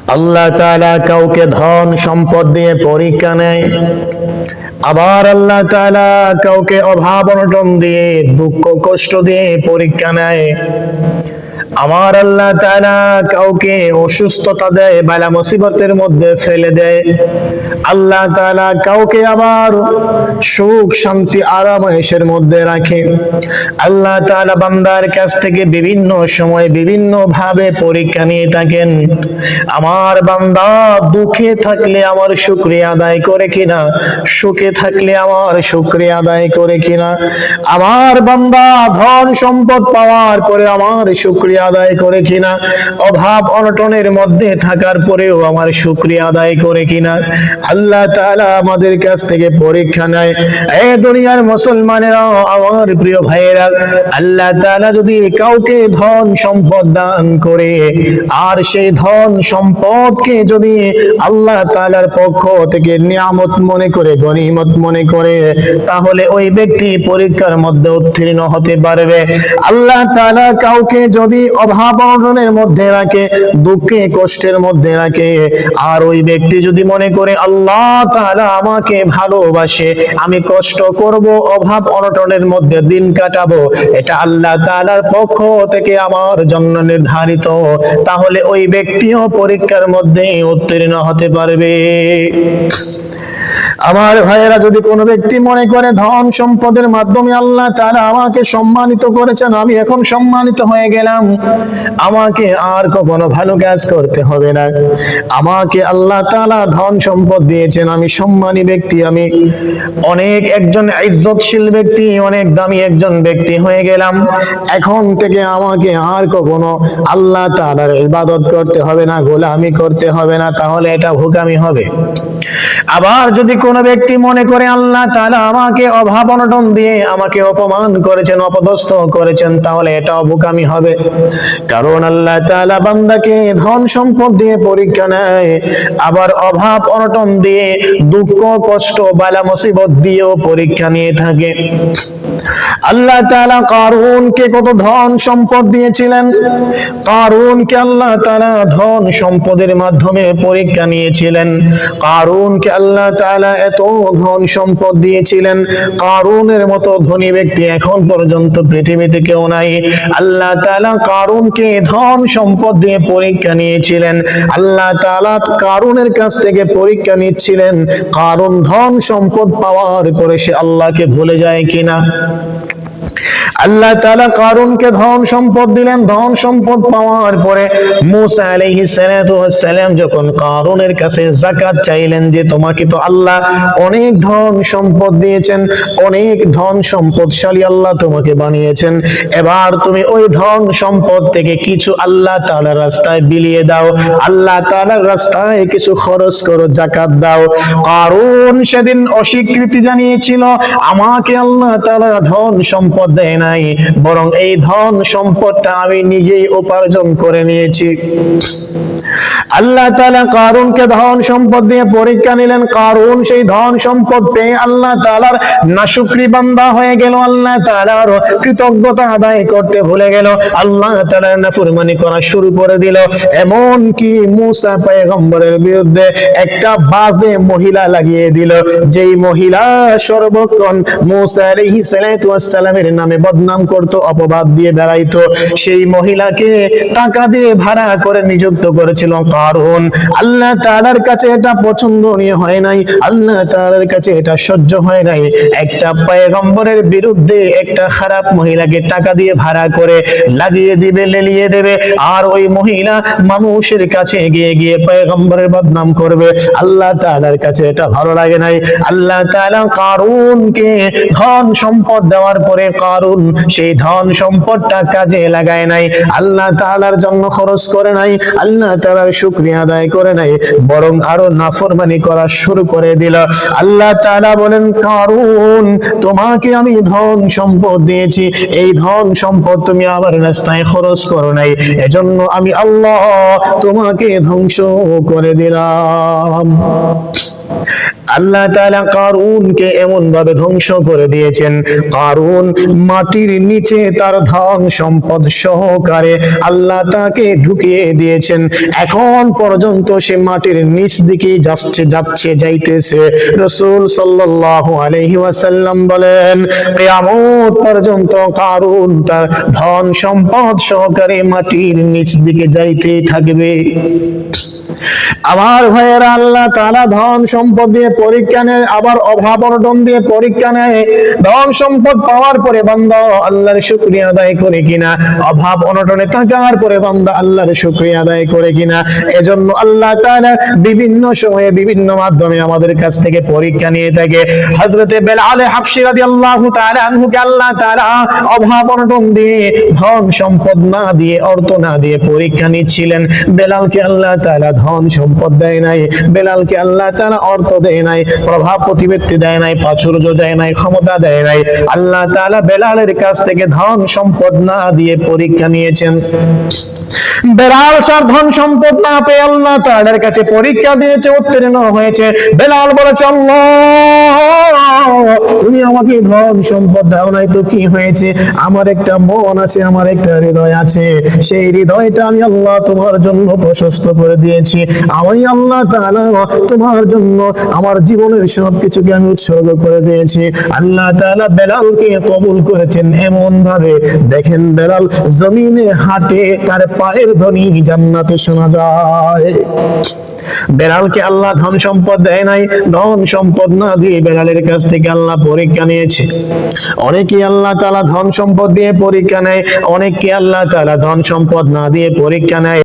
আল্লাহ তাআলা কাউকে ধন সম্পদ দিয়ে পরীক্ষা নেয়, আবার আল্লাহ তাআলা কাউকে অভাব অনটন দিয়ে দুঃখ কষ্ট দিয়ে পরীক্ষা নেয়। আমার আল্লাহ তাআলা কাউকে অসুস্থতা দেয়, বালা মুসিবতের মধ্যে ফেলে দেয়। আল্লাহ তাআলা কাউকে আবার সুখ শান্তি আরাম আয়েশের মধ্যে রাখে। আল্লাহ তাআলা বান্দার কাছ থেকে বিভিন্ন সময় বিভিন্ন ভাবে পরীক্ষা নিয়ে থাকেন। আমার বান্দা দুঃখে থাকলে আমার শুকরিয়া আদায় করে কিনা, সুখে থাকলে আমার শুকরিয়া আদায় করে কিনা, আমার বান্দা ধন সম্পদ পাওয়ার পরে আমার শুকরিয়া আদায় করে কিনা, অভাব অনটনের মধ্যে থাকার পরেও আমার শুকরিয়া আদায় করে কিনা। আল্লাহ তাআলা আমাদের কাছ থেকে পরীক্ষা নেয়। এই দুনিয়ার মুসলমানেরা, আমার প্রিয় ভাইয়েরা, আল্লাহ তাআলা যদি কাউকে ধন সম্পদ দান করে আর সেই ধন সম্পদকে যদি আল্লাহ তাআলার পক্ষ থেকে নিয়ামত মনে করে, গনিমত মনে করে, তাহলে ওই ব্যক্তি পরীক্ষার মধ্যে উত্তীর্ণ হতে পারবে। আল্লাহ তাআলা কাউকে যদি অভাব অনটনের মধ্যে রাখে, দুঃখে কষ্টের মধ্যে রাখে, আর ওই ব্যক্তি যদি মনে করে আল্লাহ তাআলা আমাকে ভালোবাসে, আমি কষ্ট করব, অভাব অনটনের মধ্যে দিন কাটাবো, এটা আল্লাহ তাআলার পক্ষ থেকে আমার জন্য নির্ধারিত, তাহলে ওই ব্যক্তিও পরীক্ষার মধ্যে উত্তীর্ণ হতে পারবে। আমার ভাইয়েরা, যদি কোনো ব্যক্তি মনে করে ধন সম্পদের মাধ্যমে আল্লাহ তাআলা আমাকে সম্মানিত করেছেন, আমি এখন সম্মানিত হয়ে গেলাম, আমাকে আর কখনো ভালো কাজ করতে হবে না, আমাকে আল্লাহ তাআলা ধন সম্পদ দিয়েছেন, আমি সম্মানী ব্যক্তি, আমি অনেক একজন ইজ্জতশীল ব্যক্তি, অনেক দামি একজন ব্যক্তি হয়ে গেলাম, এখন থেকে আমাকে আর কখনো আল্লাহ তাআলার ইবাদত করতে হবে না, গোলামি করতে হবে না, তাহলে এটা ভোকামি হবে। আবার যদি কোনো ব্যক্তি মনে করে আল্লাহ তাআলা আমাকে অভাব অনটন দিয়ে আমাকে অপমান করেছেন, অপদস্থ করেছেন, তাহলে এটাও বোকামি হবে। কারণ আল্লাহ তাআলা বান্দাকে ধন সম্পদ দিয়ে পরীক্ষা নেয়, আবার অভাব অনটন দিয়ে, দুঃখ কষ্ট বালা মুসিবত দিয়েও পরীক্ষা নিয়ে থাকে। আল্লাহ তাআলা কারুনকে কত ধন সম্পদ দিয়েছিলেন, কারুনকে আল্লাহ তাআলা ধন সম্পদের মাধ্যমে পরীক্ষা নিয়েছিলেন। কারুনকে আল্লাহ তাআলা এত ধন সম্পদ দিয়েছিলেন, কারুনের মতো ধনী ব্যক্তি এখন পর্যন্ত পৃথিবীতে কেউ নাই। আল্লাহ তাআলা কারুনকে ধন সম্পদ দিয়ে পরীক্ষা নিয়েছিলেন। আল্লাহ তাআলা কারুনের কাছ থেকে পরীক্ষা নিচ্ছিলেন, কারুন ধন সম্পদ পাওয়ার পরে সে আল্লাহকে ভুলে যায় কিনা। আল্লাহ তাআলা কারুনকে ধন সম্পদ দিলেন, ধন সম্পদ পাওয়ার পরে মূসা আলাইহিস সালাতু ওয়াস সালাম যখন কারুনের কাছে যাকাত চাইলেন, যে তোমাকে তো আল্লাহ অনেক ধন সম্পদ দিয়েছেন, অনেক ধন সম্পদশালী আল্লাহ তোমাকে বানিয়েছেন, এবার তুমি ওই ধন সম্পদ থেকে কিছু আল্লাহ তাআলার রাস্তায় বিলিয়ে দাও, আল্লাহ তাআলার রাস্তায় কিছু খরচ করো, যাকাত দাও। কারুন সেদিন অস্বীকৃতি জানিয়েছিল, আমাকে আল্লাহ তাআলা ধন সম্পদ দেয় নাই, বরং এই ধন সম্পদটা আমি নিজেই উপার্জন করে নিয়েছি। আল্লাহ তাআলা কারুনকে ধন সম্পদ দিয়ে পরীক্ষা নিলেন। কারুন সেই ধন সম্পদ পেয়ে আল্লাহ তাআলার নাশুকরি বান্দা হয়ে গেল, আল্লাহ তাআলার কৃতজ্ঞতা আদায় করতে ভুলে গেল, আল্লাহ তাআলার নাফরমানি করা শুরু করে দিল। এমন কি মূসা পয়গম্বরের বিরুদ্ধে একটা বাজে মহিলা লাগিয়ে দিল, যেই মহিলা সর্বক্ষণ মূসা আলাইহিস সালাতু ওয়াস সালামের নামে বদনাম করত, অপবাদ দিয়ে বেড়াইতো। সেই মহিলাকে টাকা দিয়ে ভাড়া করে নিযুক্ত করেছিল কারুন। আল্লাহ তাআলার কাছে এটা পছন্দনীয় হয় নাই, আল্লাহ তাআলার কাছে এটা সহ্য হয় নাই। একটা পয়গম্বরের বিরুদ্ধে একটা খারাপ মহিলাকে টাকা দিয়ে ভাড়া করে লাগিয়ে দিবে, লেলিয়ে দেবে, আর ওই মহিলা মানুষের কাছে গিয়ে গিয়ে পয়গম্বরের বদনাম করবে। আল্লাহ তাআলার কাছে এটা ভালো লাগে নাই। আল্লাহ তাআলা কারুনকে ধন সম্পদ দেওয়ার পরে কারুন সেই ধন সম্পদটা কাজে লাগায় নাই, আল্লাহ তাআলার জন্য খরচ করে নাই, আল্লাহ তাআলার শুকরিয়া আদায় করে নাই, বরং আরো নাফরমানি করা শুরু করে দিল। আল্লাহ তাআলা বলেন, কারুন তোমাকে আমি ধন সম্পদ দিয়েছি, এই ধন সম্পদ তুমি আমার রাস্তায় খরচ করো নাই, এজন্য আমি আল্লাহ তোমাকে ধ্বংস করে দিলাম। আল্লাহ তাআলা কারুনকে এমন ভাবে ধ্বংস করে দিয়েছেন, কারুন মাটির নিচে তার ধন সম্পদ সহকারে আল্লাহ তাকে ঢুকিয়ে দিয়েছেন। এখন পর্যন্ত সে মাটির নিচ দিকে যাইতেছে। রাসূল সাল্লাল্লাহু আলাইহি ওয়াসাল্লাম বলেন, কিয়ামত পর্যন্ত কারুন তার ধন সম্পদ সহকারে মাটির নিচ দিকে যাইতে থাকবে। আমার ভাইয়েরা, আল্লাহ তাআলা ধন সম্পদ দিয়ে পরীক্ষা নেয়, আবার অভাব অনটন দিয়ে পরীক্ষা নেয়। ধন সম্পদ পাওয়ার পরে বান্দা আল্লাহর শুকরিয়া আদায় করে কিনা, অভাব অনটনে থাকার পরে বান্দা আল্লাহর শুকরিয়া আদায় করে কিনা। এজন্য আল্লাহ তাআলা বিভিন্ন সময়ে বিভিন্ন মাধ্যমে আমাদের কাছ থেকে পরীক্ষা নিয়ে থাকে। হযরতে বেলাল হাফসি রাদিয়াল্লাহু তাআলা আনহুকে আল্লাহ তাআলা অভাব অনটন দিয়ে, ধন সম্পদ না দিয়ে, অর্থ না দিয়ে পরীক্ষা নিচ্ছিলেন। বেলালকে আল্লাহ তাআলা ধন সম্পদ দেয় নাই, বেলালকে আল্লাহ তাআলা অর্থ দেয় নাই, প্রভাব প্রতিপত্তি দেয় নাই, প্রাচুর্য দেয় নাই, ক্ষমতা দেয় নাই। আল্লাহ তাআলা বেলালের কাছ থেকে ধন সম্পদ না দিয়ে পরীক্ষা নিয়েছেন। বেলাল সার ধন সম্পদ না পেয়ে আল্লাহ তাআলার কাছে পরীক্ষা দিয়েছে, উত্তীর্ণ হয়েছে। বেলাল বলেছে, আল্লাহ তুমি আমাকে ধন সম্পদ দাও নাই তো কি হয়েছে, আমার একটা মন আছে, আমার একটা হৃদয় আছে, সেই হৃদয়টা আমি আল্লাহ তোমার জন্য প্রশস্ত করে দিয়েছি। আমি আল্লাহ তাআলা তোমার জন্য আমার জীবনের সবকিছুকে আমি উৎসর্গ করে দিয়েছি। আল্লাহ তাআলা বেলালকে কবুল করেছেন এমন ভাবে, দেখেন বেলাল জমিনে হাঁটে, তার পায়ের ধ্বনি জান্নাতে শোনা যায়। বেলালকে আল্লাহ ধন সম্পদ দেয় নাই, ধন সম্পদ না দিয়ে বেলালের কাছ থেকে আল্লাহ পরীক্ষা নিয়েছে। অনেকে আল্লাহ তাআলা ধন সম্পদ দিয়ে পরীক্ষা নেয়, অনেককে আল্লাহ তাআলা ধন সম্পদ না দিয়ে পরীক্ষা নেয়।